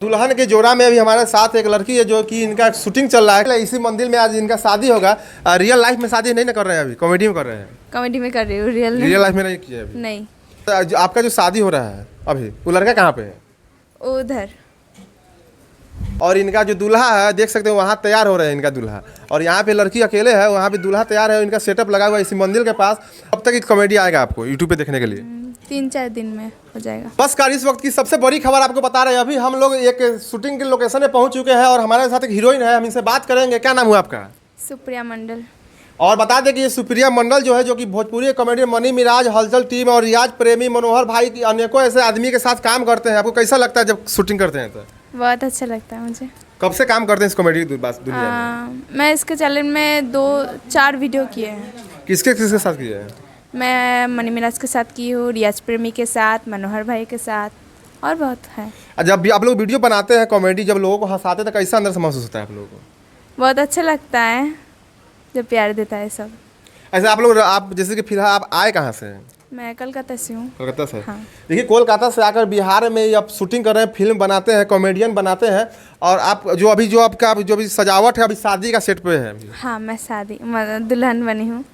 दुल्हन के जोड़ा में अभी हमारे साथ एक लड़की है जो कि इनका शूटिंग चल रहा है। इसी मंदिर में आज इनका शादी होगा। रियल लाइफ में शादी नहीं ना कर रहे हैं, अभी कॉमेडी में कर रहे हैं। कॉमेडी में कर रही हूँ, रियल लाइफ में नहीं किया अभी। नहीं। तो आपका जो शादी हो रहा है अभी, वो लड़का कहाँ पे है? उधर। और इनका जो दूल्हा है देख सकते हो, वहाँ तैयार हो रहे हैं इनका दूल्हा। और यहाँ पे लड़की अकेले है, वहाँ पे दूल्हा तैयार है। इनका सेटअप लगा हुआ है इसी मंदिर के पास। अब तक कॉमेडी आएगा आपको यूट्यूब पे देखने के लिए? 3-4 दिन में हो जाएगा। बस कार इस वक्त की सबसे बड़ी खबर आपको बता रहे हैं। अभी हम लोग एक शूटिंग के लोकेशन में पहुंच चुके हैं और हमारे साथ एक हीरोइन है, हम इनसे बात करेंगे। क्या नाम हुआ आपका? सुप्रिया मंडल। और बता दें कि ये सुप्रिया मंडल जो है, जो कि भोजपुरी कॉमेडी मनी मिराज, हलचल टीम और रियाज प्रेमी, मनोहर भाई की अनेकों ऐसे आदमी के साथ काम करते हैं। आपको कैसा लगता है जब शूटिंग करते हैं? तो बहुत अच्छा लगता है मुझे। कब से काम करते हैं इस कॉमेडी दुनिया में? मैं इसके चैनल में 2-4 वीडियो किए हैं। किसके किसके साथ किए हैं? मैं मनी मिराज के साथ की हूँ, रियाज प्रेमी के साथ, मनोहर भाई के साथ, और बहुत है। जब भी आप लोग वीडियो बनाते हैं कॉमेडी, जब लोगों को हंसाते हैं तो कैसा अंदर से महसूस होता है आप लोगों को? बहुत अच्छा लगता है जब प्यार देता है सब। ऐसे आप जैसे कि फिलहाल आप आए कहाँ से हैं? मैं कलकत्ता से हूँ। कोलकाता से? हाँ। देखिए, कोलकाता से आकर बिहार में आप शूटिंग कर रहे हैं, फिल्म बनाते हैं, कॉमेडियन बनाते हैं। और आप जो आपका जो भी सजावट है अभी शादी का सेट पे है। हाँ, मैं दुल्हन बनी हूँ।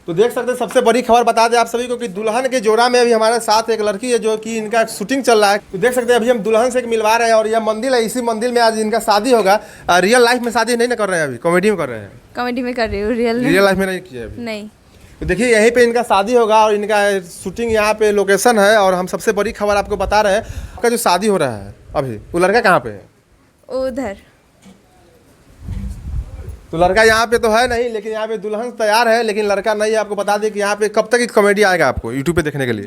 तो देख सकते हैं, सबसे बड़ी खबर बता दें आप सभी को कि दुल्हन के जोड़ा में अभी हमारे साथ एक लड़की है जो कि इनका शूटिंग चल रहा है। तो देख सकते हैं अभी हम दुल्हन से मिलवा रहे हैं और यह मंदिर है, इसी मंदिर में आज इनका शादी होगा। रियल लाइफ में शादी नहीं ना कर रहे हैं, अभी कॉमेडी में कर रहे हैं। कॉमेडी में कर रही हूँ, रियल लाइफ में नहीं किया अभी? नहीं। तो देखिए, यहीं पे इनका शादी होगा और इनका शूटिंग यहाँ पे लोकेशन है। और हम सबसे बड़ी खबर आपको बता रहे हैं, आपका जो शादी हो रहा है अभी, वो लड़का कहाँ पे है? उधर। तो लड़का यहाँ पे तो है नहीं, लेकिन यहाँ पे दुल्हन तैयार है, लेकिन लड़का नहीं है। आपको बता दें कि यहाँ पे कब तक कॉमेडी आएगा आपको यूट्यूब पे देखने के लिए?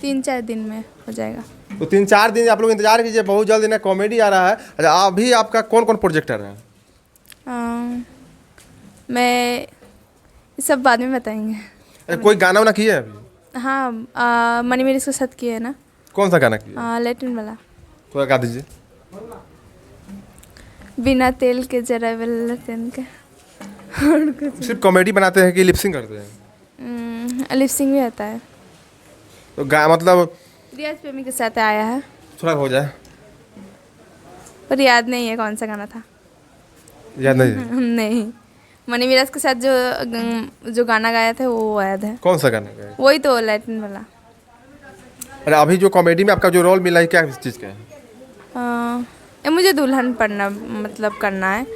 3-4 दिन में हो जाएगा। तो 3-4 दिन आप लोग इंतजार कीजिए, बहुत जल्द इन्हें कॉमेडी आ रहा है। अच्छा, अभी आपका कौन कौन प्रोजेक्टर है? मैं ये सब बाद में बताएंगे। कोई गाना वाना किए अभी? हाँ, मनी मेरी के साथ किए है ना। कौन सा गाना किया? लैटिन वाला। थोड़ा गा दीजिए। बिना तेल के जरा लैटिन के। सिर्फ कॉमेडी बनाते हैं कि लिपसिंग करते हैं? लिपसिंग भी आता है। तो मतलब रियाज प्रेमी के साथ आया है। थोड़ा हो जाए। पर याद नहीं है कौन सा गाना था। याद नहीं है? नहीं, मनी मिराज के साथ जो गाना गाया था वो याद है। कौन सा गाना गाया? वही तो, लैटिन वाला। अरे, अभी जो कॉमेडी में आपका जो रोल मिला है, क्या चीज़ का है? मुझे दुल्हन बनना, मतलब करना है,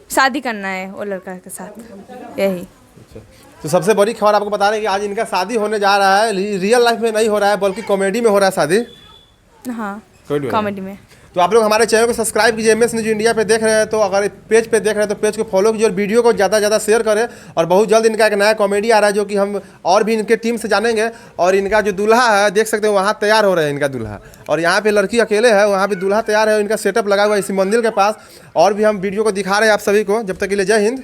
शादी करना है वो लड़का के साथ, यही। अच्छा, तो सबसे बड़ी खबर आपको बता रहे हैं कि आज इनका शादी होने जा रहा है। रियल लाइफ में नहीं हो रहा है, बल्कि कॉमेडी में हो रहा है शादी। हाँ, कॉमेडी में। तो आप लोग हमारे चैनल को सब्सक्राइब कीजिए। MS न्यूज़ इंडिया पे देख रहे हैं तो अगर पेज पे देख रहे हैं तो पेज को फॉलो कीजिए और वीडियो को ज़्यादा से ज़्यादा शेयर करें। और बहुत जल्द इनका एक नया कॉमेडी आ रहा है जो कि हम और भी इनके टीम से जानेंगे। और इनका जो दूल्हा है देख सकते हैं, वहाँ तैयार हो रहे हैं इनका दूल्हा। और यहाँ पे लड़की अकेले है, वहाँ पे दूल्हा तैयार है। इनका सेटअप लगा हुआ है इसी मंदिर के पास। और भी हम वीडियो को दिखा रहे हैं आप सभी को। जब तक के लिए जय हिंद।